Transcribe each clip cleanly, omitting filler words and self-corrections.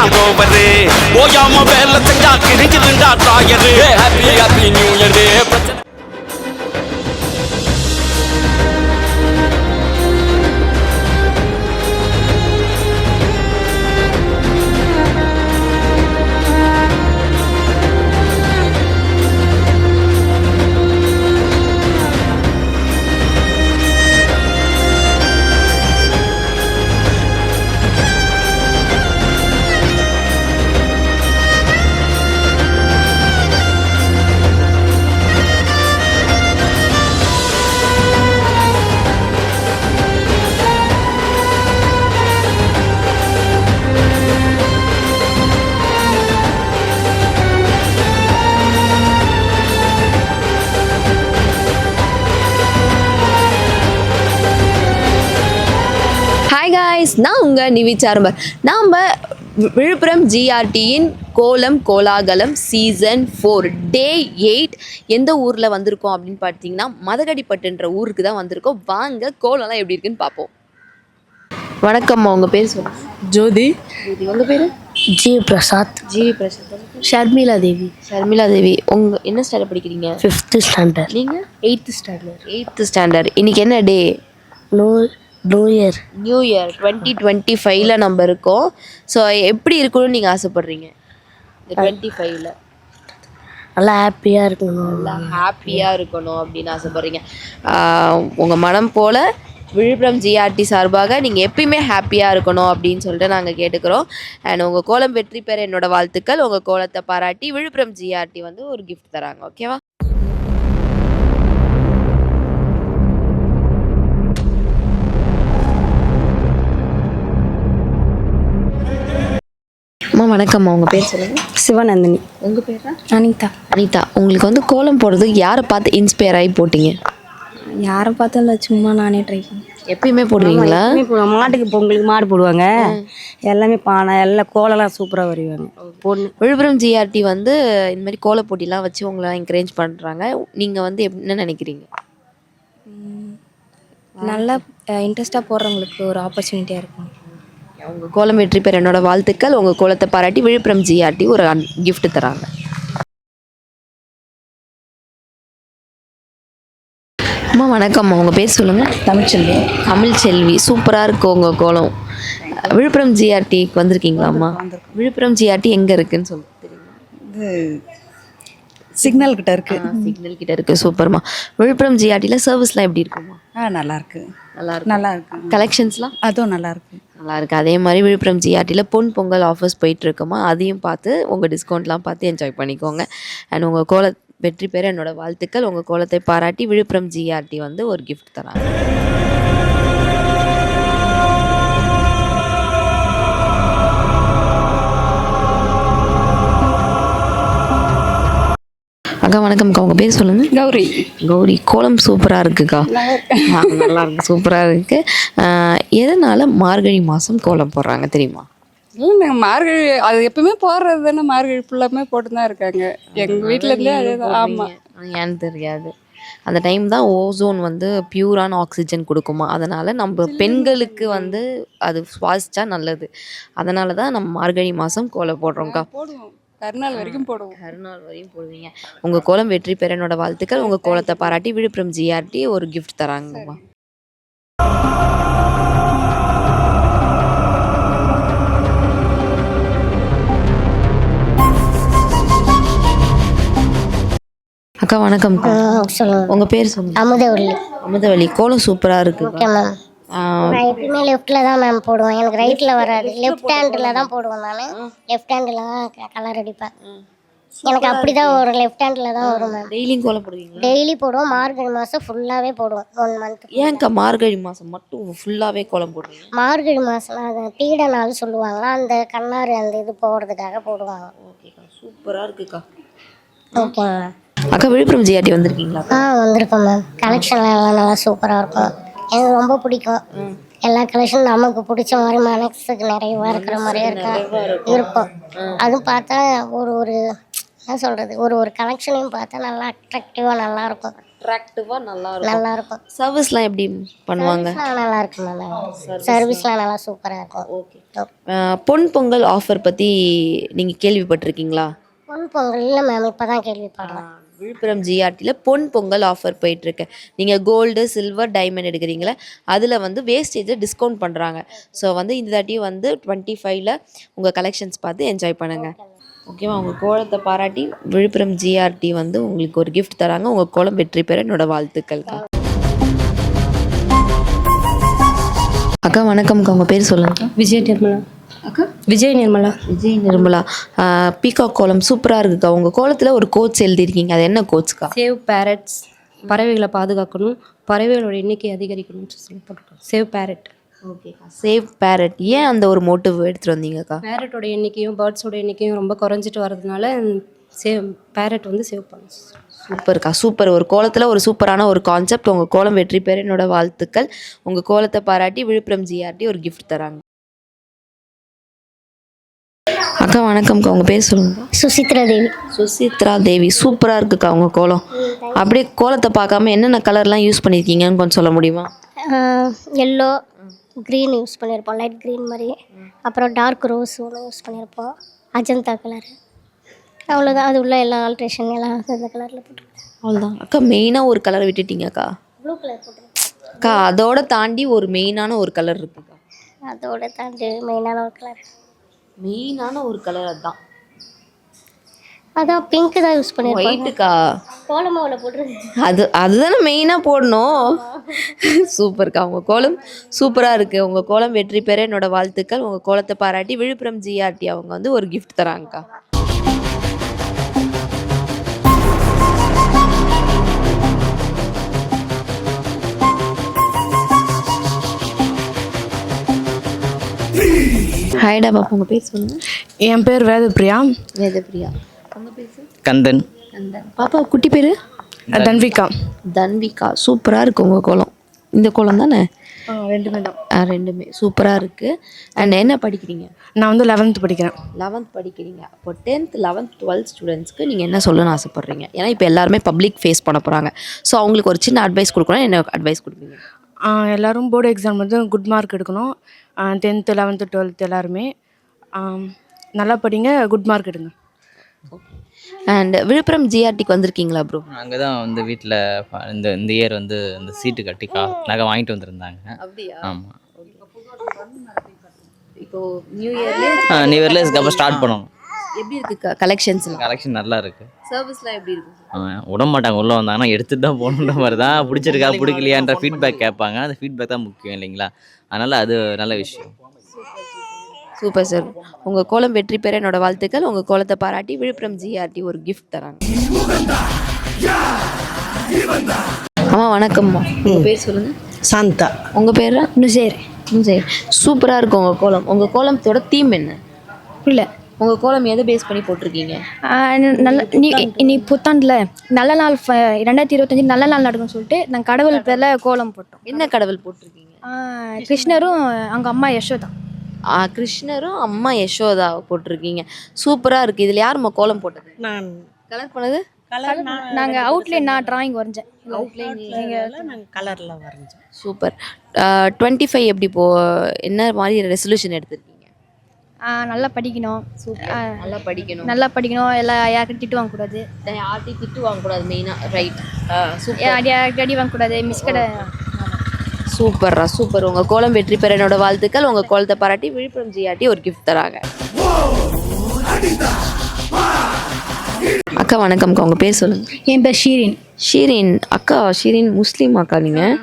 தான் ஓவரு ஓயாம வேலை செஞ்சா கிழிஞ்சிருந்தா tyre happy happy new year hi guys, நான் உங்கள் நிவி சார்பர். நாம் விழுப்புரம் ஜிஆர்டியின் கோலம் கோலாகலம் சீசன் 4 டே 8 எந்த ஊரில் வந்திருக்கோம் அப்படின்னு பார்த்தீங்கன்னா மதகடிப்பட்டுன்ற ஊருக்கு தான் வந்திருக்கோம். வாங்க கோலம்லாம் எப்படி இருக்குன்னு பார்ப்போம். வணக்கம்மா, உங்கள் பேர் சொல்லுங்கள். ஜோதி. உங்கள் பேர்? ஜி பிரசாத். ஷர்மிளா தேவி. ஷர்மிளா தேவி. உங்கள் என்ன ஸ்டாண்டர்ட் படிக்கிறீங்க? 5th standard. நீங்கள்? 8th standard. 8th standard. இன்றைக்கி என்ன டே? நியூ இயர் 2025ல் நம்ம இருக்கோம். ஸோ எப்படி இருக்கணும்னு நீங்கள் ஆசைப்பட்றீங்க? இந்த 25ல் நல்லா ஹாப்பியாக இருக்கணும். நல்லா ஹாப்பியாக இருக்கணும் அப்படின்னு ஆசைப்பட்றீங்க. உங்கள் மனம் போல் விழுப்புரம் ஜிஆர்டி சார்பாக நீங்கள் எப்பயுமே ஹாப்பியாக இருக்கணும் அப்படின்னு சொல்லிட்டு நாங்கள் கேட்டுக்கிறோம். அண்ட் உங்கள் கோலம் வெற்றி பெற என்னோடய வாழ்த்துக்கள். உங்கள் கோலத்தை பாராட்டி விழுப்புரம் ஜிஆர்டி வந்து ஒரு கிஃப்ட் தராங்க. ஓகேவா? அம்மா வணக்கம்மா, உங்கள் பேர் சொல்லுங்கள். சிவநந்தினி. உங்கள் பேர்? அனிதா. அனிதா. உங்களுக்கு வந்து கோலம் போடுறதுக்கு யாரை பார்த்து இன்ஸ்பயர் ஆகி போட்டிங்க? யாரை பார்த்தும் இல்லை, சும்மா நானே ட்ரை பண்ணேன். எப்பயுமே போடுவீங்களா? மாட்டுக்கு பொங்கலுக்கு மாடு போடுவாங்க, எல்லாமே பானை எல்லாம் கோலம்லாம் சூப்பராக வருவாங்க. விழுப்புரம் ஜிஆர்டி வந்து இந்த மாதிரி கோல போட்டிலாம் வச்சு உங்களை என்கரேஜ் பண்ணுறாங்க. நீங்கள் வந்து என்ன நினைக்கிறீங்க? நல்லா இன்ட்ரெஸ்டாக போடுறவங்களுக்கு ஒரு ஆப்பர்ச்சுனிட்டியாக இருக்கும். உங்கள் கோலம் வெற்றி பெற என்னோட வாழ்த்துக்கள். உங்கள் கோலத்தை பாராட்டி விழுப்புரம் ஜிஆர்டி ஒரு கிஃப்ட் தராங்க. அம்மா வணக்கம்மா, உங்கள் பேர் சொல்லுங்கள். தமிழ்ச்செல்வி. தமிழ்ச்செல்வி. சூப்பராக இருக்கும் உங்கள் கோலம். விழுப்புரம் ஜிஆர்டிக்கு வந்திருக்கீங்களாம்மா? விழுப்புரம் ஜிஆர்டி எங்கே இருக்குன்னு சொல்லி தெரியுமா? இது சிக்னல் கிட்ட இருக்கு. சிக்னல் கிட்ட இருக்கு. சூப்பர்மா. விழுப்புரம் ஜிஆர்டியில் சர்வீஸ்லாம் எப்படி இருக்குமா? நல்லா இருக்கு. நல்லா இருக்கு. கலெக்ஷன்ஸ்லாம் அதுவும் நல்லா இருக்கு. நல்லா இருக்கு. அதே மாதிரி விழுப்புரம் ஜிஆர்டியில் பொங்கல் ஆஃபர்ஸ் போயிட்டு இருக்குமா, அதையும் பார்த்து உங்கள் டிஸ்கவுண்ட்லாம் பார்த்து என்ஜாய் பண்ணிக்கோங்க. அண்ட் உங்கள் கோல வெற்றி பெற என்னோட வாழ்த்துக்கள். உங்கள் கோலத்தை பாராட்டி விழுப்புரம் ஜிஆர்டி வந்து ஒரு கிஃப்ட் தராங்க. அக்கா வணக்கம்க்கா, உங்கள் பேர் சொல்லுங்கள். கௌரி. கௌரி. கோலம் சூப்பராக இருக்குக்கா. நல்லா இருக்கு. சூப்பராக இருக்குது. எதனால் மார்கழி மாதம் கோலம் போடுறாங்க தெரியுமா? மார்கழி அது எப்பவுமே போடுறது தானே. மார்கழி ஃபுல்லாமே போட்டு தான் இருக்காங்க எங்கள் வீட்டிலேருந்தே. அதே தான். ஆமாம். ஏன்னு தெரியாது. அந்த டைம் தான் ஓசோன் வந்து பியூரான ஆக்சிஜன் கொடுக்குமா, அதனால் நம்ம பெண்களுக்கு வந்து அது சுவாசிச்சா நல்லது. அதனால தான் நம்ம மார்கழி மாதம் கோலம் போடுறோம்க்கா. போடுவோம். கருநாள் வரைக்கும் போடுவோம். கருநாள் வரையும் போடுவீங்க. உங்கள் கோலம் வெற்றி பெற என்னோட வாழ்த்துக்கள். உங்கள் கோலத்தை பாராட்டி விழுப்புரம் ஜிஆர்டி ஒரு கிஃப்ட் தராங்கம்மா. அக்கா வணக்கம். உங்க பேர் சொல்லுங்க. அமுதவள்ளி. அமுதவள்ளி. கோலம் சூப்பரா இருக்கு. நான் எப்பயுமே லெஃப்டில் தான் மேம் போடுவேன். எனக்கு ரைட்டில் வராது. லெஃப்ட் ஹேண்டில் தான் போடுவேன். நான் லெஃப்ட் ஹேண்டில் தான் கலர் அடிப்பேன். எனக்கு அப்படி தான் ஒரு லெஃப்ட் ஹேண்டில் தான் வரும் மேம். டெய்லியும் கோலம் போடுவீங்களா? டெய்லி போடுவோம். மார்கழி மாதம் ஃபுல்லாகவே போடுவோம். 1 மந்த். ஏன்க்கா மார்கழி மாதம் மட்டும் ஃபுல்லாகவே கோலம் போடுவீங்க? மார்கழி மாதம் அது பீட நாள் சொல்லுவாங்களா, அந்த கண்ணாறு அந்த இது போடுறதுக்காக போடுவாங்க. ஓகேக்கா, சூப்பராக இருக்குக்கா. ஓகேங்க. அக்கா விழுப்புரம் ஜிஆர்டி வந்திருக்கீங்களா? வந்திருக்கோம் மேம். கலெக்ஷன்லாம் எல்லாம் நல்லா சூப்பராக இருக்கும். எனக்கு ரொம்ப பிடிக்கும். எல்லா கலெக்ஷன் நமக்கு பிடிச்ச மாதிரி மனசுக்கு நிறையவா இருக்கிற மாதிரியே இருக்கும். அதுவும் பார்த்தா ஒரு என்ன சொல்கிறது, ஒரு கலெக்ஷனையும் பார்த்தா நல்லா அட்ராக்டிவாக நல்லாயிருக்கும். அட்ராக்டிவாக நல்லா நல்லாயிருக்கும். சர்வீஸ்லாம் எப்படி பண்ணுவாங்க? நல்லா இருக்கும். நல்லா சர்வீஸ்லாம் நல்லா சூப்பராக இருக்கும். ஓகே. பொன் பொங்கல் ஆஃபர் பற்றி நீங்கள் கேள்விப்பட்டிருக்கீங்களா? பொன் பொங்கல் இல்லை மேம், இப்போ தான் கேள்விப்படுறேன். விழுப்புரம் ஜிஆர்டியில் பொன் பொங்கல் ஆஃபர் போயிட்டுருக்கு. நீங்கள் கோல்டு, சில்வர், டைமண்ட் எடுக்கிறீங்களே அதில் வந்து வேஸ்டேஜை டிஸ்கவுண்ட் பண்ணுறாங்க. ஸோ வந்து இந்த தாட்டியும் வந்து 25ல் உங்கள் கலெக்ஷன்ஸ் பார்த்து என்ஜாய் பண்ணுங்கள். ஓகேவா? உங்கள் கோலத்தை பாராட்டி விழுப்புரம் ஜிஆர்டி வந்து உங்களுக்கு ஒரு கிஃப்ட் தராங்க. உங்கள் கோலம் வெற்றி பெற என்னோட வாழ்த்துக்கள். அக்கா வணக்கம்க்கா, உங்கள் பேர் சொல்லுங்க. விஜய் நிர்மலா. அக்கா விஜய் நிர்மலா. விஜய் நிர்மலா. பீகாக் கோலம் சூப்பராக இருக்குக்கா. உங்கள் கோலத்தில் ஒரு கோட்ஸ் எழுதியிருக்கீங்க, அது என்ன கோட்ஸ்க்கா? சேவ் பேரட்ஸ், பறவைகளை பாதுகாக்கணும், பறவைகளோட எண்ணிக்கை அதிகரிக்கணும்னு சொல்லி போட்டிருக்கோம். Save parrot. ஓகேக்கா. சேவ் பேரட், ஏன் அந்த ஒரு மோட்டிவ் எடுத்துகிட்டு வந்தீங்கக்கா? பேரட்டோட எண்ணிக்கையும் பேர்ட்ஸோட எண்ணிக்கையும் ரொம்ப குறைஞ்சிட்டு வரதுனால பேரட் வந்து சேவ் பண்ணும். சூப்பர்க்கா, சூப்பர். ஒரு கோலத்தில் ஒரு சூப்பரான ஒரு கான்செப்ட். உங்கள் கோலம் வெற்றி பெற என்னோட வாழ்த்துக்கள். உங்கள் கோலத்தை பாராட்டி விழுப்புரம் ஜிஆர்டி ஒரு கிஃப்ட் தராங்க. அக்கா வணக்கம்க்கா, உங்கள் பேர் சொல்லுங்க. சுசித்ரா தேவி. சுசித்ரா தேவி. சூப்பராக இருக்குக்கா உங்கள் கோலம். அப்படியே கோலத்தை பார்க்காம என்னென்ன கலர்லாம் யூஸ் பண்ணியிருக்கீங்கன்னு கொஞ்சம் சொல்ல முடியுமா? எல்லோ, க்ரீன் யூஸ் பண்ணியிருப்போம், லைட் க்ரீன் மாதிரி. அப்புறம் டார்க் ரோஸ் ஒன்று யூஸ் பண்ணியிருப்போம், அஜந்தா கலர். அவ்வளோதான். அது உள்ள எல்லா ஆல்ட்ரேஷன் எல்லாம் இந்த கலரில் போட்டுருக்கேன். அவ்வளோதான் அக்கா. மெயினாக ஒரு கலர் விட்டுட்டீங்கக்கா. ப்ளூ கலர் போட்டுருக்கேன் அக்கா. அதோட தாண்டி ஒரு மெயினான ஒரு கலர் இருக்குக்கா. அதோட தாண்டி மெயினான ஒரு கலர். மெயினான ஒரு கலர் அதுதான். அதான் பிங்க் தான் யூஸ் பண்ணியிருப்போம். ஒயிட்டுக்கா. கோலமாவில் போட்டுருக்கு. அதுதானே மெயினாக போடணும். சூப்பர்க்கா. உங்கள் கோலம் சூப்பராக இருக்குது. உங்கள் கோலம் வெற்றி பெற என்னோட வாழ்த்துக்கள். உங்கள் கோலத்தை பாராட்டி விழுப்புரம் ஜிஆர்டி அவங்க வந்து ஒரு கிஃப்ட் தராங்கக்கா. ஹாய்டா பாப்பா, உங்கள் பேர் சொல்லுங்க. என் பேர் வேதப்பிரியா. வேதப்பிரியா. உங்கள் பேர்? கந்தன். கந்தன். பாப்பா குட்டி பேர்? தன்விகா. தன்விகா. சூப்பராக இருக்குது உங்கள் கோலம். இந்த கோலம் தானே? ரெண்டுமே தான். ரெண்டுமே சூப்பராக இருக்குது. அண்ட் என்ன படிக்கிறீங்க? நான் வந்து 11th படிக்கிறேன். 11th படிக்கிறீங்க. அப்போ 10th 11th 12th ஸ்டூடெண்ட்ஸ்க்கு நீங்கள் என்ன சொல்லணும்னு ஆசைப்பட்றீங்க? ஏன்னா இப்போ எல்லாருமே பப்ளிக் ஃபேஸ் பண்ண போகிறாங்க. ஸோ அவங்களுக்கு ஒரு சின்ன அட்வைஸ் கொடுக்கணும். என்ன அட்வைஸ் கொடுப்பீங்க? எல்லோரும் போர்டு எக்ஸாம் வந்து குட் மார்க் எடுக்கணும். 10th 11th 12th எல்லாருமே நல்லா படிங்க, குட் மார்க் எடுங்க. அண்ட் விழுப்புரம் ஜிஆர்டிக்கு வந்திருக்கீங்களா ப்ரோ? அங்கே தான் வந்து வீட்டில் இந்த இயர் வந்து இந்த சீட்டு கட்டி நகை வாங்கிட்டு வந்திருந்தாங்க. அப்படியா? ஆமாம். இப்போ நியூ இயர்லேயே இதுக்கப்புறம் ஸ்டார்ட் பண்ணணும். எப்படி இருக்குது கலெக்ஷன்ஸ்லாம்? கலெக்ஷன் நல்லா இருக்குது. சர்வீஸ்லாம் எப்படி இருக்குது? விட மாட்டாங்க, உள்ளே வந்தாங்கன்னா எடுத்துகிட்டு தான் போகணுன்ற மாதிரி தான். பிடிச்சிருக்கா பிடிக்கலையான்ற ஃபீட்பேக் கேட்பாங்க. அந்த ஃபீட்பேக் தான் முக்கியம் இல்லைங்களா? அதனால் அது நல்ல விஷயம். Super sir. உங்கள் கோலம் வெற்றி பெற என்னோட வாழ்த்துக்கள். உங்கள் கோலத்தை பாராட்டி விழுப்புரம் ஜிஆர்டி ஒரு கிஃப்ட் தராங்க. அம்மா வணக்கம்மா, உங்கள் பேர் சொல்லுங்கள். சாந்தா. உங்கள் பேர்? நுசேர். நுசேர். சூப்பராக இருக்கும் உங்கள் கோலம். உங்கள் கோலத்தோட தீம் என்ன? இல்லை, உங்கள் கோலம் எதை பேஸ் பண்ணி போட்டிருக்கீங்க? நல்ல நீ புத்தாண்டில் நல்ல நாள் 2025 நல்ல நாள் நடக்கும்னு சொல்லிட்டு நாங்கள் கடவுள் பேரில் கோலம் போட்டோம். என்ன கடவுள் போட்டிருக்கீங்க? கிருஷ்ணரும் அவங்க அம்மா யசோதா. கிருஷ்ணரும் அம்மா யசோதா போட்டிருக்கீங்க. சூப்பராக இருக்குது. இதில் யாரும்மா கோலம் போட்டது? நான் கலர் பண்ணது? நாங்கள் அவுட்லைன் நான் டிராயிங் வரைஞ்சேன். நாங்கள் கலரில் வரைஞ்சோம். சூப்பர். 25 எப்படி என்ன மாதிரி ரெசல்யூஷன் எடுத்திருக்கீங்க? நல்லா படிக்கணும். நல்லா படிக்கணும். நல்லா படிக்கணும். எல்லாம் யாருக்கும் திட்டு வாங்கக்கூடாது. யார்ட்டையும் திட்டு வாங்கக்கூடாது மெயினாக. ரைட். யார்கிட்ட அடி வாங்கக்கூடாது. மிஸ் கடை. சூப்பர்ரா, சூப்பர். உங்கள் கோலம் வெற்றி பெற என்னோட வாழ்த்துக்கள். உங்கள் கோலத்தை பாராட்டி விழுப்புரம் ஜிஆர்டி ஒரு கிஃப்ட் தராங்க. அக்கா வணக்கம்க்கா, உங்கள் பேர் சொல்லுங்கள். என் பேர் ஷீரின். ஷீரின். அக்கா ஷீரின் முஸ்லீம் அக்கா நீங்கள்?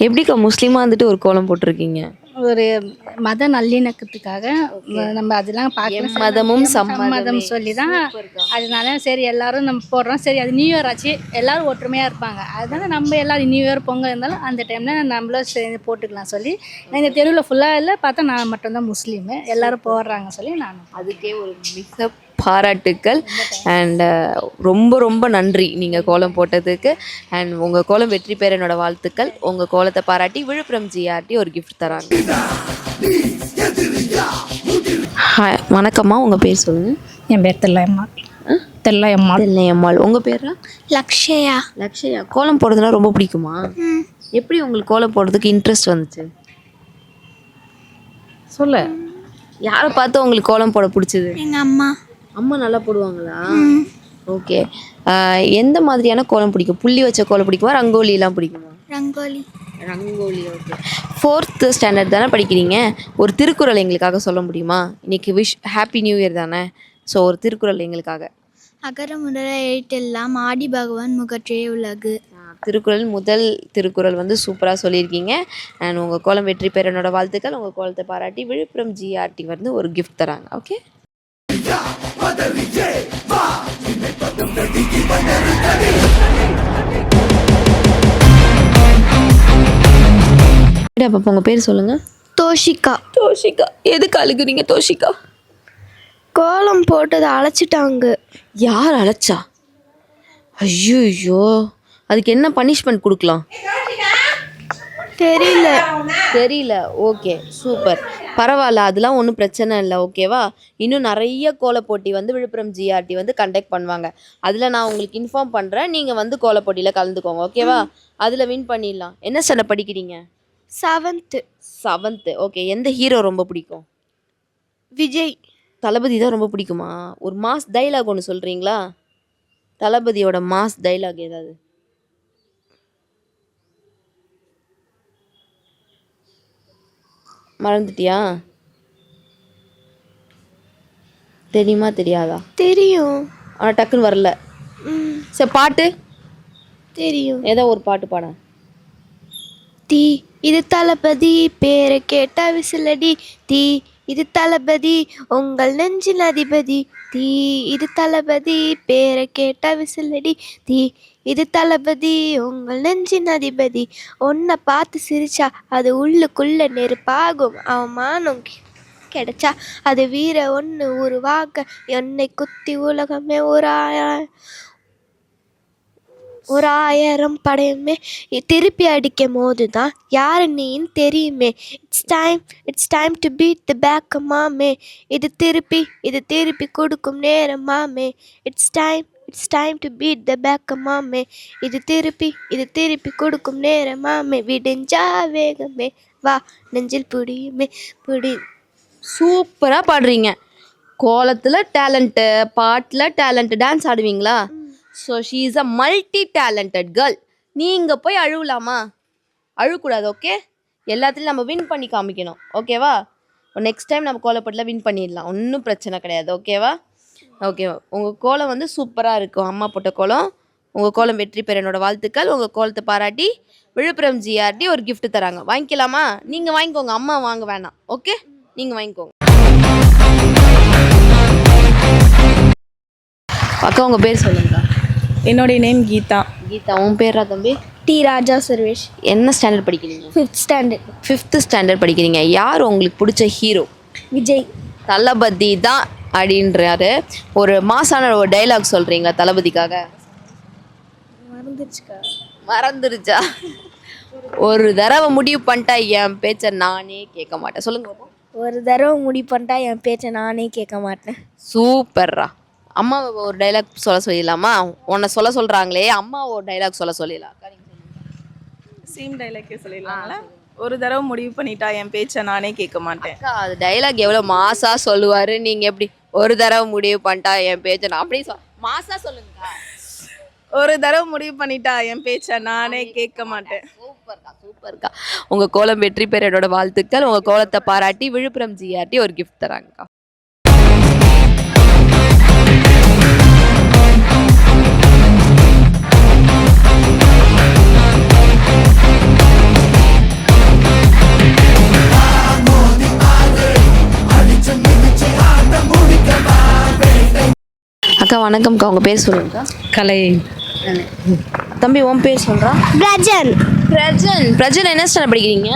எப்படிக்கா முஸ்லீமாக வந்துட்டு ஒரு கோலம் போட்டிருக்கீங்க? ஒரு மத நல்லிணக்கத்துக்காக நம்ம அதெல்லாம் பார்க்கலாம். மதமும் சம்மதம் சொல்லி தான். அதனால சரி எல்லாரும் நம்ம போடுறோம். சரி அது நியூ இயர் ஆச்சு, எல்லாரும் ஒற்றுமையாக இருப்பாங்க. அதனால நம்ம எல்லாரும் நியூ இயர் பொங்கல் இருந்தாலும் அந்த டைமில் நம்மளும் சேர்ந்து போட்டுக்கலாம் சொல்லி இந்த தெருவில் ஃபுல்லாக இல்லை பார்த்தா நான் மட்டும்தான் முஸ்லீமு, எல்லாரும் போடுறாங்க சொல்லி நான் அதுக்கே ஒரு மிக பாராட்டுக்கள். அண்ட் ரொம்ப ரொம்ப நன்றி நீங்கள் கோலம் போட்டதுக்கு. அண்ட் உங்கள் கோலம் வெற்றி பெற என்னோட வாழ்த்துக்கள். உங்கள் கோலத்தை பாராட்டி விழுப்புரம் ஜிஆர்டி ஒரு கிஃப்ட் தராங்க. வணக்கம்மா, உங்கள் பேர் சொல்லுங்கள். என் பேர் தில்லையம்மா. தெல்லையம்மாள். தெல்லையம்மாள். உங்கள் பேரா? லக்ஷயா. லக்ஷயா. கோலம் போடுறதுனா ரொம்ப பிடிக்குமா? எப்படி உங்களுக்கு கோலம் போடுறதுக்கு இன்ட்ரெஸ்ட் வந்துச்சு? சொல்லு. யாரை பார்த்து உங்களுக்கு கோலம் போட பிடிச்சது? எங்கள் அம்மா. அம்மா நல்லா போடுவாங்களா? ஓகே. எந்த மாதிரியான கோலம் பிடிக்கும்? புள்ளி வச்ச கோலம் பிடிக்குமா, ரங்கோலிலாம் பிடிக்குமா? Rangoli. Rangoli. Okay. 4th standard தானே படிக்கிறீங்க? ஒரு திருக்குறள் எங்களுக்காக சொல்ல முடியுமா? இன்னைக்கு ஹாப்பி நியூ இயர் தானே, ஸோ ஒரு திருக்குறள் எங்களுக்காக. அகர முதல எழுத்தெல்லாம் ஆடி பகவான் முகற்றே உலகு. திருக்குறள் முதல் திருக்குறள் வந்து சூப்பராக சொல்லியிருக்கீங்க. அண்ட் உங்கள் கோலம் வெற்றி பெற என்னோட வாழ்த்துக்கள். உங்கள் கோலத்தை பாராட்டி விழுப்புரம் ஜிஆர்டி வந்து ஒரு கிஃப்ட் தராங்க. ஓகே. அப்போ உங்கள் பேர் சொல்லுங்கள். தோஷிகா. தோஷிகா. எதுக்கு அழுகுறீங்க தோஷிகா? கோலம் போட்டதை அழைச்சிட்டாங்க. யார் அழைச்சா? ஐயோ, அதுக்கு என்ன பனிஷ்மெண்ட் கொடுக்கலாம்? தெரியல. ஓகே, சூப்பர், பரவாயில்ல, அதெல்லாம் ஒன்றும் பிரச்சனை இல்லை. ஓகேவா? இன்னும் நிறைய கோல போட்டி வந்து விழுப்புரம் ஜிஆர்டி வந்து கண்டக்ட் பண்ணுவாங்க. அதில் நான் உங்களுக்கு இன்ஃபார்ம் பண்ணுறேன். நீங்கள் வந்து கோல போட்டியில் கலந்துக்கோங்க. ஓகேவா? அதில் வின் பண்ணிடலாம். என்ன ஸ்டாண்டர்ட் படிக்கிறீங்க? 7th. ஓகே. எந்த ஹீரோ ரொம்ப பிடிக்கும்? விஜய். தளபதி தான் ரொம்ப பிடிக்குமா? ஒரு மாஸ் டைலாக் ஒன்று சொல்கிறீங்களா? தளபதியோட மாஸ் டைலாக் ஏதாவது? மறந்துட்டியா? தெரியுமா தெரியாதா? தெரியும். ஆனால் டக்குன்னு வரல. சரி, பாட்டு தெரியும். ஏதோ ஒரு பாட்டு பாட. தீ இது தளபதி பேரை கேட்டா விசிலடி. தீ இது தளபதி உங்கள் நெஞ்சின் அதிபதி. தீ இது தளபதி பேரை கேட்டா விசிலடி. தீ இது தளபதி உங்கள் நெஞ்சின் அதிபதி. உன்னை பார்த்து சிரிச்சா அது உள்ளுக்குள்ள நெருப்பாகும். அவமானம் கிடைச்சா அது வீர ஒன்று உருவாக. என்னை குத்தி உலகமே ஒரு ஆயிரம் படையுமே. திருப்பி அடிக்கும் போது தான் யார் நீன்னு தெரியுமே. It's time to beat the pack மாமே. இது திருப்பி கொடுக்கும் நேரம் மாமே. It's time to beat the pack மாமே. இது திருப்பி கொடுக்கும் நேரம் மாமே. விடிஞ்சா வேகமே வா நெஞ்சில் புடி. சூப்பராக பாடுறீங்க. கோலத்தில் டேலண்ட்டு, பாட்டில் டேலண்ட்டு, டான்ஸ் ஆடுவீங்களா? So she is a multi talented girl. நீங்கள் போய் அழுவலாமா? அழுக்கூடாது. ஓகே? எல்லாத்துலேயும் நம்ம வின் பண்ணி காமிக்கணும். ஓகேவா? நெக்ஸ்ட் டைம் நம்ம கோலப்பட்டில் வின் பண்ணிடலாம். ஒன்றும் பிரச்சனை கிடையாது. ஓகேவா? ஓகேவா? உங்கள் கோலம் வந்து சூப்பராக இருக்கும். அம்மா போட்ட கோலம். உங்கள் கோலம் வெற்றி பெற என்னோட வாழ்த்துக்கள். உங்கள் கோலத்தை பாராட்டி விழுப்புரம் ஜிஆர்டி ஒரு கிஃப்ட் தராங்க. வாங்கிக்கலாமா? நீங்கள் வாங்கிக்கோங்க, அம்மா வாங்க வேணாம். ஓகே? நீங்கள் வாங்கிக்கோங்க. அக்கா, உங்கள் பேர் சொல்லுங்கக்கா. என்னுடைய நேம் கீதா. கீதா. உன் பேரா தம்பி? டி ராஜா சர்வேஷ். என்ன ஸ்டாண்டர்ட் படிக்கிறீங்க? 5th ஸ்டாண்டர்ட் படிக்கிறீங்க. யார் உங்களுக்கு பிடிச்ச ஹீரோ? விஜய். தளபதி தான் அப்படின்றாரு. ஒரு மாசான ஒரு டைலாக் சொல்கிறீங்களா தளபதிக்காக? மறந்துருச்சா? ஒரு தடவை முடிவு பண்ணிட்டா என் பேச்சை நானே கேட்க மாட்டேன். சொல்லுங்க. ஒரு தடவை முடிவு பண்ணிட்டா என் பேச்சை நானே கேட்க மாட்டேன். சூப்பர்ரா. அம்மா ஒரு டைலாக் சொல்லிடலாமா? உன்னை சொல்கிறாங்களே, அம்மா ஒரு டைலாக் சொல்லிடலாம். சேம் டைலாக்கே சொல்லிடலாங்களா? ஒரு தடவை முடிவு பண்ணிட்டா என் பேச்சை நானே கேட்க மாட்டேன். அது டைலாக் எவ்வளோ மாசா சொல்லுவார். நீங்கள் எப்படி ஒரு தடவை முடிவு பண்ணிட்டா என் பேச்சை நான் அப்படி மாசா சொல்லுங்க. ஒரு தடவை முடிவு பண்ணிட்டா என் பேச்சை நானே கேட்க மாட்டேன். சூப்பர்க்கா. உங்கள் கோலம் வெற்றி பெற என்னோட வாழ்த்துக்கள். உங்கள் கோலத்தை பாராட்டி விழுப்புரம் ஜிஆர்டி ஒரு கிஃப்ட் தராங்கக்கா. அக்கா வணக்கம்க்கா. உங்கள் பேர் சொல்லுங்கக்கா. கலை. தம்பி, உன் பேர் சொல்கிறான்? பிரஜன். என்ன ஸ்டாண்டர்ட் படிக்கிறீங்க?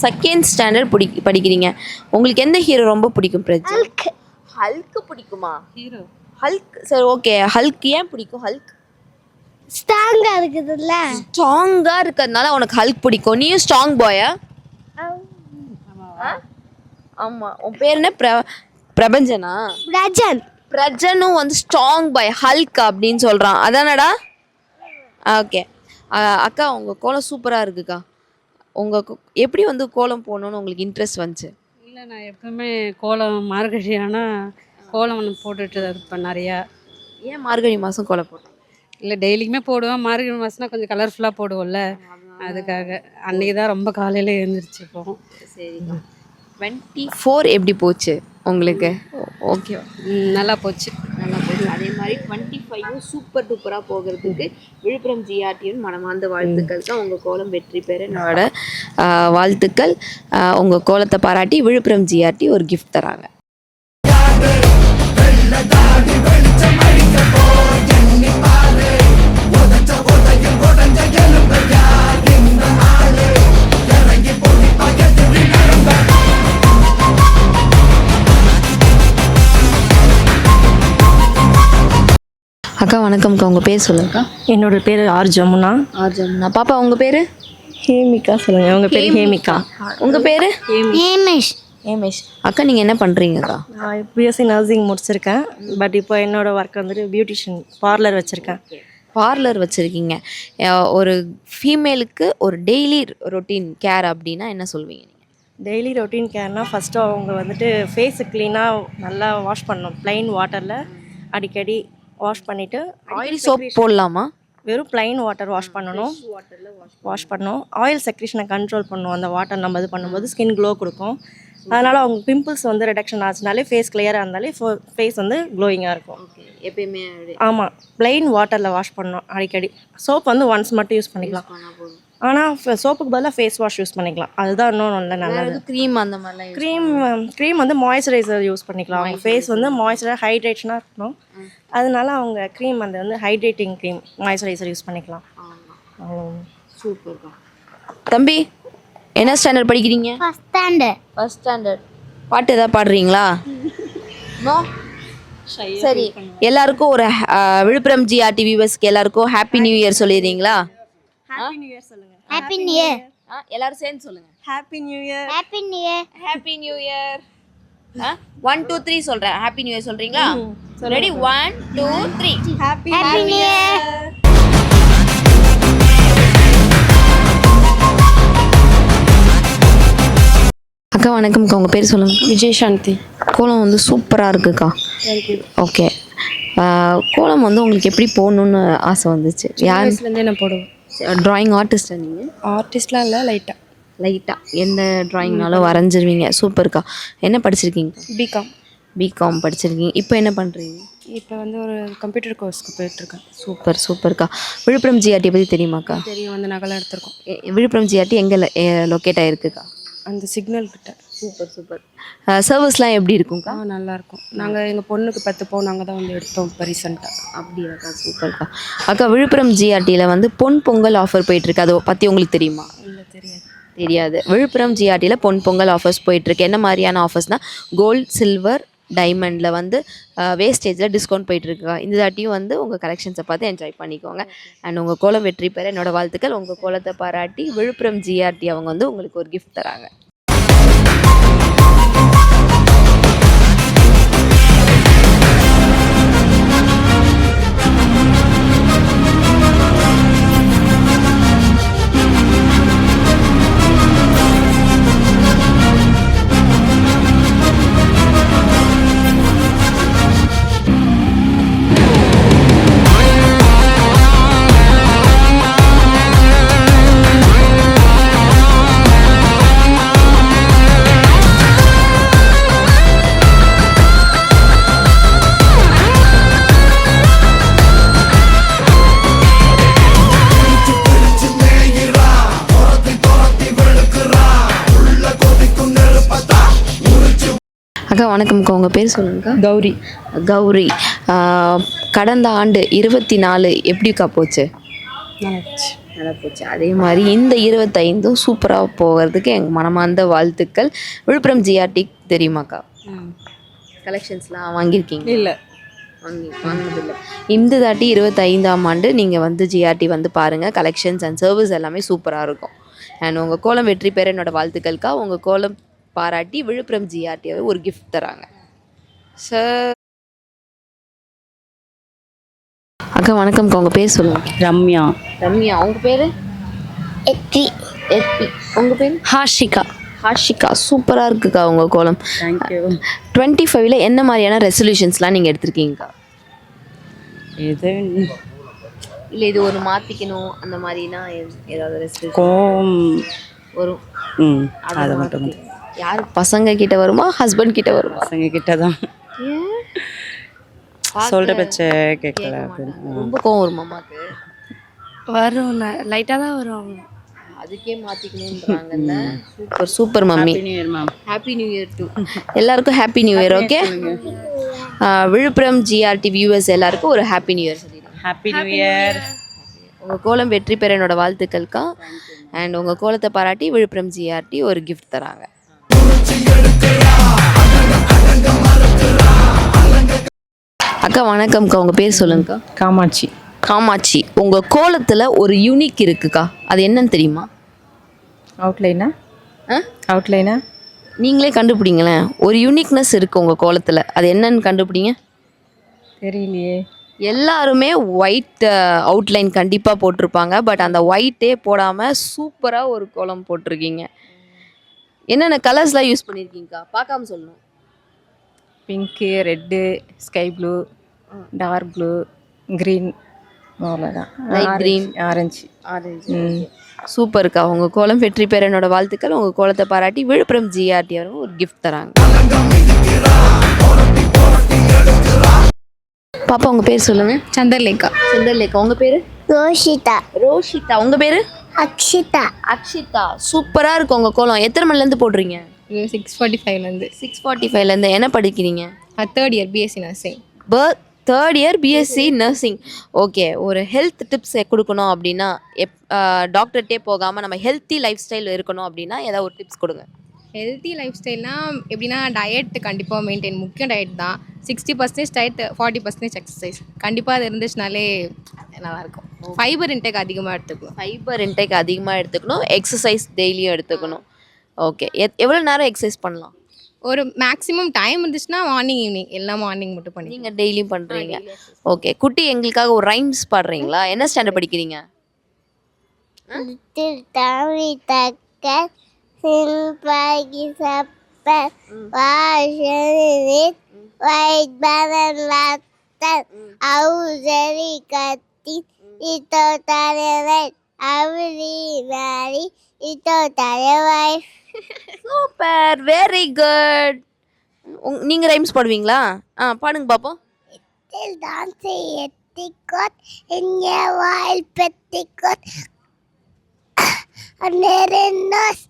2nd ஸ்டாண்டர்ட் படிக்கிறீங்க. உங்களுக்கு எந்த ஹீரோ ரொம்ப பிடிக்கும்? பிரஜன். ஹல்க் பிடிக்குமா? Hero Hulk. சரி, ஓகே. ஹல்க் ஏன் பிடிக்கும்? ஹல்க் ஸ்ட்ராங்காக இருக்குதுல்ல. ஸ்ட்ராங்காக இருக்கிறதுனால உனக்கு ஹல்க் பிடிக்கும். நீயும் ஸ்ட்ராங் பாயா? ஆமாம். உன் பேர் என்ன? பிரபஞ்சனா? பிரஜனும் வந்து ஸ்ட்ராங் பை ஹல்க் அப்படின்னு சொல்கிறான் அதானடா? ஓகே. அக்கா உங்கள் கோலம் சூப்பராக இருக்குக்கா. எப்படி வந்து கோலம் போடணுன்னு உங்களுக்கு இன்ட்ரெஸ்ட் வந்துச்சு? இல்லை, நான் எப்பவுமே கோலம் மார்கழி ஆனால் கோலம் ஒன்று போட்டுட்டு இருப்பேன் நிறையா. ஏன் மார்கழி மாதம் கோலம் போட்டோம்? இல்லை, டெய்லிக்குமே போடுவேன். மார்கழி மாதம்னா கொஞ்சம் கலர்ஃபுல்லாக போடுவோம்ல, அதுக்காக அன்றைக்கி தான் ரொம்ப காலையில் எழுந்திரிச்சிப்போம். சரிக்கா. 24 எப்படி போச்சு உங்களுக்கு? ஓகேவா? நல்லா போச்சு. நல்லா போச்சு. அதே மாதிரி 25 சூப்பர் டூப்பராக போகிறதுக்கு விழுப்புரம் ஜிஆர்டியின் மனமார்ந்த வாழ்த்துக்கள் தான். உங்கள் கோலம் வெற்றி பெற என்னோட வாழ்த்துக்கள். உங்கள் கோலத்தை பாராட்டி விழுப்புரம் ஜிஆர்டி ஒரு கிஃப்ட் தராங்க. அக்கா வணக்கம்க்கா. உங்கள் பேர் சொல்லுங்கக்கா. என்னோட பேர் ஆர் ஜமுனா. ஜமுனா. பாப்பா உங்கள் பேர்? ஹேமிகா. சொல்லுங்க, உங்கள் பேர்? ஹேமிகா. உங்கள் பேர்? ஏமேஷ். ஏமேஷ். அக்கா நீங்கள் என்ன பண்ணுறீங்கக்கா? நான் பிஎஸ்சி நர்சிங் முடிச்சிருக்கேன். பட் இப்போ என்னோட ஒர்க் வந்துட்டு பியூட்டிஷியன் பார்லர் வச்சுருக்கேன். பார்லர் வச்சுருக்கீங்க. ஒரு ஃபீமேலுக்கு ஒரு டெய்லி ரொட்டீன் கேர் அப்படின்னா என்ன சொல்வீங்க? டெய்லி ரொட்டீன் கேர்னால் ஃபஸ்ட்டு அவங்க வந்துட்டு ஃபேஸு க்ளீனாக நல்லா வாஷ் பண்ணணும். ப்ளைன் வாட்டரில் அடிக்கடி வாஷ் பண்ணிவிட்டு ஆயில் சோப் போடலாமா? வெறும் ப்ளைன் வாட்டர் வாஷ் பண்ணணும். வாஷ் பண்ணணும். ஆயில் செக்ரேஷனை கண்ட்ரோல் பண்ணணும். அந்த வாட்டர் நம்ம இது பண்ணும்போது ஸ்கின் க்ளோ கொடுக்கும். அதனால் அவங்க பிம்பிள்ஸ் வந்து ரிடக்ஷன் ஆச்சுனாலே ஃபேஸ் கிளியராக இருந்தாலே ஃபேஸ் வந்து க்ளோயிங்காக இருக்கும். எப்பயுமே. ஆமாம், ப்ளைன் வாட்டரில் வாஷ் பண்ணணும் அடிக்கடி. சோப் வந்து ஒன்ஸ் மட்டும் யூஸ் பண்ணிக்கலாம். ஆனால் சோப்புக்கு பதிலாக ஃபேஸ் வாஷ் யூஸ் பண்ணிக்கலாம். அதுதான் இன்னும் நல்லது. க்ரீம் அந்த மாதிரிலாம் க்ரீம் வந்து மாய்ஸ்சரைசர் யூஸ் பண்ணிக்கலாம். அவங்க ஃபேஸ் வந்து மாய்ஸ்சரைசர் ஹைட்ரேஷனாக இருக்கணும். அதனால அவங்க க்ரீம் வந்து ஹைட்ரேட்டிங் க்ரீம் மாய்ஸ்சரைசர் யூஸ் பண்ணிக்கலாம். சூப்பர். தம்பி என்ன ஸ்டாண்டர்ட் படிக்கிறீங்க? First standard. பாட்டு ஏதாவது பாடுறீங்களா? நோ. சரி, எல்லாருக்கும் ஒரு விழுப்புரம் ஜிஆர்டி வியூவர்ஸ்க்கு எல்லாருக்கும் ஹாப்பி நியூ இயர் சொல்லிடுறீங்களா? ஹாப்பி நியூ இயர் சொல்லுங்கள். Happy new year. எல்லாரும் சேர்ந்து சொல்லுங்க. Happy new year. Happy new year. Happy new year. 1 2 3 சொல்றேன். ஹாப்பி நியூ இயர் சொல்றீங்களா? ரெடி? 1 2 3. Happy new year. அக்கா வணக்கம்க்கா. உங்கள் பேர் சொல்லுங்கள். விஜய் சாந்தி. கோலம் வந்து சூப்பராக இருக்குக்கா. ஓகே. கோலம் வந்து உங்களுக்கு எப்படி போகணுன்னு ஆசை வந்துச்சு? யாருலேருந்தே நான் போடுவேன். ட்ராயிங் ஆர்டிஸ்டா நீங்கள்? ஆர்டிஸ்ட்லாம் இல்லை, லைட்டாக எந்த ட்ராயிங்னாலும் வரைஞ்சிருவீங்க. சூப்பர்க்கா. என்ன படிச்சிருக்கீங்க? பிகாம். பிகாம் படிச்சிருக்கீங்க. இப்போ என்ன பண்ணுறீங்க? இப்போ வந்து ஒரு கம்ப்யூட்டர் கோர்ஸ்க்கு போயிட்டுருக்கேன். சூப்பர்க்கா. விழுப்புரம் ஜிஆர்டி பற்றி தெரியுமாக்கா? தெரியும், வந்து நகலாம் எடுத்திருக்கோம். விழுப்புரம் ஜிஆர்டி எங்கே லொக்கேட் ஆகிருக்குக்கா? அந்த சிக்னல் கிட்ட. சூப்பர். சர்வீஸ்லாம் எப்படி இருக்கும்க்கா? நல்லாயிருக்கும். நாங்கள் எங்கள் பொண்ணுக்கு 10 பவுன் நாங்கள் தான் வந்து எடுத்தோம் இப்போ ரீசெண்டாக. அப்படியாக்கா? சூப்பர்க்கா. அக்கா விழுப்புரம் ஜிஆர்டியில் வந்து பொன் பொங்கல் ஆஃபர் போயிட்டுருக்கு. அதை பற்றி உங்களுக்கு தெரியுமா? இல்லை, தெரியாது. விழுப்புரம் ஜிஆர்டியில் பொன் பொங்கல் ஆஃபர்ஸ் போயிட்டுருக்கு. என்ன மாதிரியான ஆஃபர்ஸ்னால் கோல்டு, சில்வர், டைமண்டில் வந்து வேஸ்டேஜில் டிஸ்கவுண்ட் போயிட்டுருக்கா. இந்த தாட்டியும் வந்து உங்கள் கலெக்ஷன்ஸை பார்த்து என்ஜாய் பண்ணிக்கோங்க. அண்ட் உங்கள் கோலம் வெற்றி பெற என்னோட வாழ்த்துக்கள். உங்கள் கோலத்தை பாராட்டி விழுப்புரம் ஜிஆர்டி அவங்க வந்து உங்களுக்கு ஒரு கிஃப்ட் தராங்க. அக்கா வணக்கம்க்கா. உங்கள் பேர் சொல்லுங்கக்கா. கௌரி. கடந்த ஆண்டு 24 எப்படிக்கா போச்சு? நல்லா போச்சு. அதே மாதிரி இந்த 25ம் சூப்பராக போகிறதுக்கு எங்கள் மனமார்ந்த வாழ்த்துக்கள். விழுப்புரம் ஜிஆர்டி தெரியுமாக்கா? கலெக்ஷன்ஸ்லாம் வாங்கியிருக்கீங்க? இல்லை, வாங்கினதில்லை. இந்த தாட்டி 25ஆம் ஆண்டு நீங்கள் வந்து ஜிஆர்டி வந்து பாருங்கள். கலெக்ஷன்ஸ் அண்ட் சர்வீஸ் எல்லாமே சூப்பராக இருக்கும். அண்ட் உங்கள் கோலம் வெற்றி பெற என்னோட வாழ்த்துக்கள்க்கா. உங்கள் கோலம் பாராட்டி விழுப்புரம் ஜிஆர்டியாவை ஒரு கிஃப்ட் தராங்க. சார் அக்கா வணக்கம்க்கா, உங்கள் பேர் சொல்லுங்கள். ரம்யா. ரம்யா. உங்கள் பேர்? எத்தி. எத்தி. உங்கள் பேர்? ஹாஷிகா. ஹாஷிகா. சூப்பராக இருக்குக்கா உங்கள் கோலம். தேங்க்யூ. 25ல் என்ன மாதிரியான ரெசல்யூஷன்ஸ்லாம் நீங்கள் எடுத்திருக்கீங்கக்கா? இது இல்லை இது ஒரு மாற்றிக்கணும் அந்த மாதிரினா ஏதாவது ரெசல்யூஷன் கோம் வரும்? அதை மட்டும் யார் பசங்க கிட்ட வருமா ஹஸ்பண்ட் கிட்ட வருமா? பசங்க கிட்ட தான். சொல்கிற பச்ச கேட்கல அப்படின்னு. ரொம்ப கோவம் வருமா அம்மாக்கு? வரும், லைட்டாக தான் வரும். அதுக்கே மாற்றிக்கணுன்றாங்கல்ல. Super super mummy. New year ma'am. Happy new year to எல்லாருக்கும். Happy new year. Okay, Villupuram GRT viewers எல்லாருக்கும் ஒரு ஹாப்பி நியூ இயர் சொல்லிடுங்க. Happy new year. உங்கள் கோலம் வெற்றி பெற என்னோட வாழ்த்துக்கள்க்கா. அண்ட் உங்கள் கோலத்தை பாராட்டி விழுப்புரம் ஜிஆர்டி ஒரு கிஃப்ட் தராங்க. அக்கா வணக்கம்க்கா, உங்கள் பேர் சொல்லுங்கக்கா. காமாட்சி. காமாட்சி. உங்கள் கோலத்தில் ஒரு யூனிக் இருக்குக்கா, அது என்னன்னு தெரியுமா? அவுட்லைனா? அவுட்லைனா நீங்களே கண்டுபிடிங்களேன். ஒரு யூனிக்னஸ் இருக்குது உங்கள் கோலத்தில், அது என்னன்னு கண்டுபிடிங்க. தெரியலையே. எல்லாருமே ஒயிட் அவுட்லைன் கண்டிப்பாக போட்டிருப்பாங்க. பட் அந்த ஒயிட்டே போடாமல் சூப்பராக ஒரு கோலம் போட்டிருக்கீங்க. என்னென்ன கலர்ஸ்லாம் யூஸ் பண்ணியிருக்கீங்கக்கா? பார்க்காம சொல்லணும். Pink, red, sky blue, dark blue, green, அவ்வளோதான். Light green, orange. சூப்பர்க்கா. உங்கள் கோலம் வெற்றி பெற என்னோட வாழ்த்துக்கள். உங்கள் கோலத்தை பாராட்டி விழுப்புரம் ஜிஆர்டி அவர்கள் ஒரு கிஃப்ட் தராங்க. பாப்பா உங்கள் பேர் சொல்லுங்கள். சந்திரலேகா. சந்திரலேகா. உங்கள் பேர்? ரோஷிதா. ரோஷிதா. உங்கள் பேர்? அக்ஷிதா. அக்ஷிதா. சூப்பராக இருக்கும் உங்கள் கோலம். எத்தனை மணிலேருந்து போடுறீங்க? 6:45 6:45 என்ன படிக்கிறீங்க? 3rd year BSc nursing. 3rd year BSc nursing. Okay, ஒரு ஹெல்த் டிப்ஸ் கொடுக்கணும் அப்படின்னா டாக்டர்கிட்டே போகாமல் நம்ம ஹெல்த்தி லைஃப் ஸ்டைல் இருக்கணும் அப்படின்னா ஏதாவது ஒரு டிப்ஸ் கொடுங்க. ஹெல்த்தி லைஃப் ஸ்டைல்னால் எப்படின்னா டயட் கண்டிப்பாக மெயின்டைன், முக்கியம் டயட் தான். 60% டயட், 40% எக்ஸசைஸ். கண்டிப்பாக அது இருந்துச்சுனாலே நல்லாயிருக்கும். ஃபைபர் இன்டேக் அதிகமாக எடுத்துக்கணும். ஃபைபர் இன்டேக் அதிகமாக எடுத்துக்கணும். எக்ஸசைஸ் டெய்லியும் எடுத்துக்கணும். ஓகே, எவ்வளோ நேரம் எக்ஸசைஸ் பண்ணலாம்? ஒரு மேக்ஸிமம் டைம் இருந்துச்சுன்னா மார்னிங் ஈவினிங், எல்லாம் மார்னிங் மட்டும் பண்ணி. நீங்கள் டெய்லியும் பண்ணுறீங்க. ஓகே, குட்டி எங்களுக்காக ஒரு ரைம்ஸ் பாடுறீங்களா? என்ன ஸ்டாண்டர்ட் படிக்கிறீங்க? திருத்தாவி தக்க சில்பாகி சப்ப வாஷனித் வைட் பரன் லாத்தன் அவுசரி கத்தி இதோ தலைவர் அவரி மாரி இதோ தலைவர். Super, very good. நீங்கள் ரைம்ஸ் பாடுவீங்களா? பாடுங்க பார்ப்போம். டான்ஸ் எத்திக்கோட் இங்க வாயில் பெத்திக்கோட் நெரனோஸ்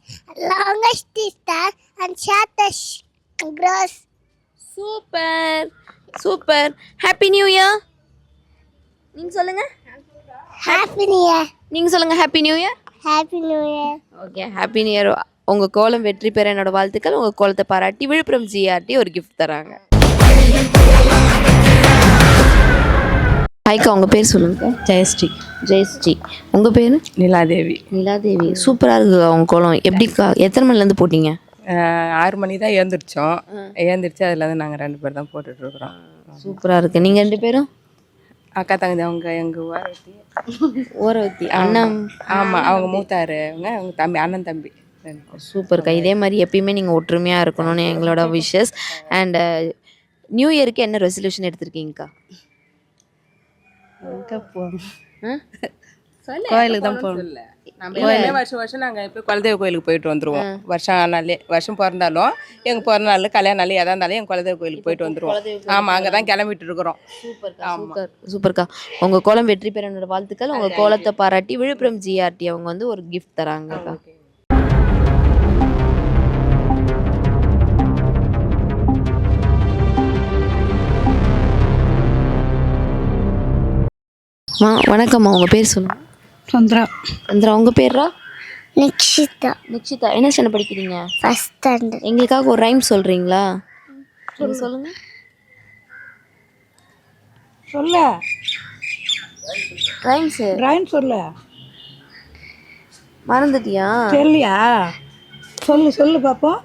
longest distance and shortest cross. Super super. Happy new year. நீங்கள் சொல்லுங்கள். Happy new year. நீங்கள் சொல்லுங்கள். Happy new year. Happy new year. Okay, happy new year. உங்கள் கோலம் வெற்றி பெற என்னோட வாழ்த்துக்கள். உங்கள் கோலத்தை பாராட்டி விழுப்புரம் ஜிஆர்டி ஒரு கிஃப்ட் தராங்க. ஹாய்க்கா, உங்கள் பேர் சொல்லுங்க. ஜெயஸ்ரீ. ஜெயஸ்ரீ. உங்கள் பேர்? நிலாதேவி. நிலாதேவி. சூப்பராக இருக்குக்கா உங்கள் கோலம். எப்படிக்கா, எத்தனை மணிலேருந்து போட்டிங்க? 6 மணி தான் ஏந்திரிச்சோம். ஏந்திரிச்சு அதில் வந்து நாங்கள் 2 பேர் தான் போட்டுட்ருக்குறோம். சூப்பராக இருக்குது. நீங்கள் 2 பேரும்? அக்கா தங்கச்சி. அவங்க எங்கள் ஓரவத்தி அண்ணன். ஆமாம், அவங்க மூத்தாரு. அவங்க தம்பி, அண்ணன் தம்பி. சூப்பர்க்கா. இதே மாதிரி எப்பயுமே நீங்கள் ஒற்றுமையாக இருக்கணும்னு எங்களோட விஷஸ். அண்ட் நியூ இயருக்கு என்ன ரெசல்யூஷன் எடுத்திருக்கீங்கக்கா? கோயிலுக்கு தான் போகணும். வருஷம் வருஷம் நாங்கள் இப்போ குலதெய்வ கோயிலுக்கு போயிட்டு வந்துடுவோம். வருஷம் ஆனாலே, வருஷம் பிறந்தாலும் எங்கள் பிறந்த நாள், கல்யாண நாள் எதாக இருந்தாலும் எங்கள் குலதெய்வ கோயிலுக்கு போயிட்டு வந்துடுவோம். ஆமாம், அங்கே தான் கிளம்பிட்டு இருக்கிறோம். சூப்பர் சூப்பர்க்கா. உங்கள் கோலம் வெற்றி பெற என்னோட வாழ்த்துக்கள். உங்கள் கோலத்தை பாராட்டி விழுப்புரம் ஜிஆர்டி அவங்க வந்து ஒரு கிஃப்ட் தராங்கக்கா. வணக்கம்மா, உங்கள் பேர் சொல்லுங்கள். சந்திரா. சந்திரா. உங்கள் பேரா? நிக்ஷிதா. நிக்ஷிதா. என்ன ஸ்டாண்டர்ட் படிக்கிறீங்க? 1st standard. எங்களுக்காக ஒரு ரைம் சொல்கிறீங்களா? சொல்லுங்க. சொல்ல ரைம் சொல்ல மறந்துட்டியா? தெரியலையா? சொல்லு பாப்போம்.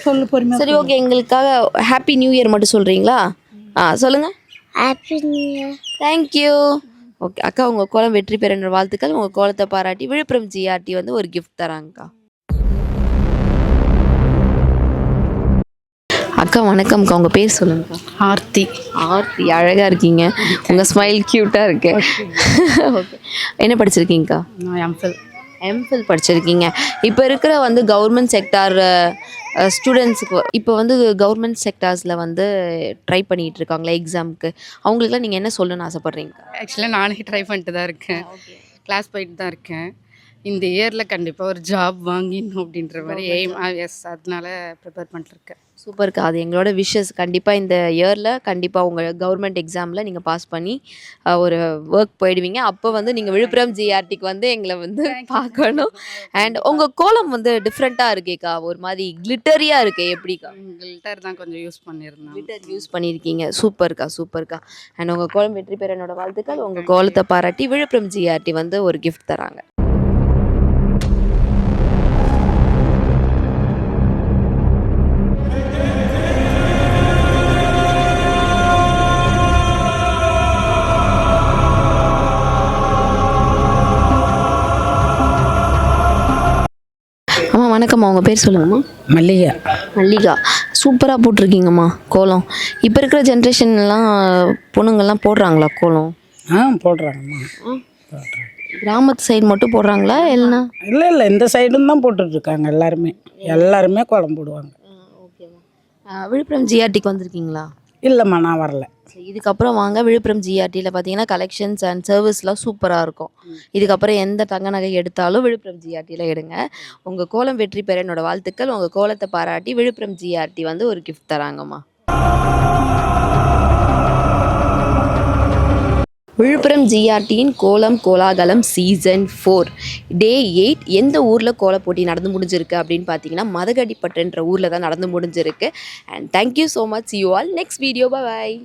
சொல்லு பொறுமையா. சரி, ஓகே. எங்களுக்காக ஹாப்பி நியூ இயர் மட்டும் சொல்கிறீங்களா? சொல்லுங்கள். Happy new year. Thank you. Okay அக்கா, உங்கள் கோலம் வெற்றி பெற என்னோட வாழ்த்துக்கள். உங்கள் கோலத்தை பாராட்டி விழுப்புரம் ஜிஆர்டி வந்து ஒரு கிஃப்ட் தராங்கக்கா. அக்கா வணக்கம்க்கா, உங்கள் பேர் சொல்லுங்கக்கா. ஆர்த்தி. ஆர்த்தி, அழகாக இருக்கீங்க. உங்கள் ஸ்மைல் க்யூட்டாக இருக்கு. ஓகே, என்ன படிச்சிருக்கீங்கக்கா? எம்ஃபில் படிச்சிருக்கீங்க. இப்போ இருக்கிற வந்து கவர்மெண்ட் செக்டார் ஸ்டூடெண்ட்ஸுக்கு இப்போ வந்து கவர்மெண்ட் செக்டார்ஸில் வந்து ட்ரை பண்ணிகிட்டு இருக்காங்களே எக்ஸாமுக்கு, அவங்களுக்குலாம் நீங்கள் என்ன சொல்லணும்னு ஆசைப்பட்றீங்க? ஆக்சுவலாக நானே ட்ரை பண்ணிட்டு தான் இருக்கேன். கிளாஸ் போயிட்டு தான் இருக்கேன். இந்த இயரில் கண்டிப்பாக ஒரு ஜாப் வாங்கிடணும் அப்படின்ற மாதிரி எய்ம். எஸ், அதனால ப்ரிப்பேர் பண்ணிட்டுருக்கேன். சூப்பர்க்கா, அது எங்களோட விஷஸ். கண்டிப்பாக இந்த இயரில் கண்டிப்பாக உங்கள் கவர்மெண்ட் எக்ஸாமில் நீங்கள் பாஸ் பண்ணி ஒரு ஒர்க் போயிடுவீங்க. அப்போ வந்து நீங்கள் விழுப்புரம் ஜிஆர்டிக்கு வந்து எங்களை வந்து பார்க்கணும். அண்ட் உங்கள் கோலம் வந்து டிஃப்ரெண்ட்டாக இருக்கேக்கா, ஒரு மாதிரி கிளிட்டரியாக இருக்கு. எப்படிக்கா? கில்டர் தான் கொஞ்சம் யூஸ் பண்ணியிருந்தேன். கிளிட்டர் யூஸ் பண்ணியிருக்கீங்க. சூப்பர்க்கா, சூப்பர்க்கா. அண்ட் உங்கள் கோலம் வெற்றி பெற என்னோட வாழ்த்துக்கள். உங்கள் கோலத்தை பாராட்டி விழுப்புரம் ஜிஆர்டி வந்து ஒரு கிஃப்ட் தராங்க. அம்மா வணக்கம்மா, உங்கள் பேர் சொல்லுங்கம்மா. மல்லிகா. மல்லிகா, சூப்பராக போட்டிருக்கீங்கம்மா கோலம். இப்போ இருக்கிற ஜென்ரேஷன்லாம் பொண்ணுங்கள்லாம் போடுறாங்களா கோலம்? போடுறாங்கம்மா. கிராமத்து சைடு மட்டும் போடுறாங்களா இல்லைன்னா? இல்லை இந்த சைடும் தான் போட்டுட்ருக்காங்க. எல்லாருமே கோலம் போடுவாங்க. ஓகேம்மா. விழுப்புரம் ஜிஆர்டிக்கு வந்திருக்கீங்களா? இல்லைம்மா, நான் வரல. சரி, இதுக்கப்புறம் வாங்க. விழுப்புரம் ஜிஆர்டியில் பார்த்தீங்கன்னா கலெக்ஷன்ஸ் அண்ட் சர்வீஸ்லாம் சூப்பராக இருக்கும். இதுக்கப்புறம் எந்த தங்க நகை எடுத்தாலும் விழுப்புரம் ஜிஆர்டியில் எடுங்க. உங்கள் கோலம் வெற்றி பெற என்னோட வாழ்த்துக்கள். உங்கள் கோலத்தை பாராட்டி விழுப்புரம் ஜிஆர்டி வந்து ஒரு கிஃப்ட் தராங்கம்மா. விழுப்புரம் ஜிஆர்டியின் கோலம் கோலாகலம் சீசன் 4 Day 8 எந்த ஊரில் கோல போட்டி நடந்து முடிஞ்சிருக்கு அப்படின்னு பார்த்தீங்கன்னா மதகடிப்பட்டுன்ற ஊரில் தான் நடந்து முடிஞ்சிருக்கு. And thank you so much. You all next video. Bye.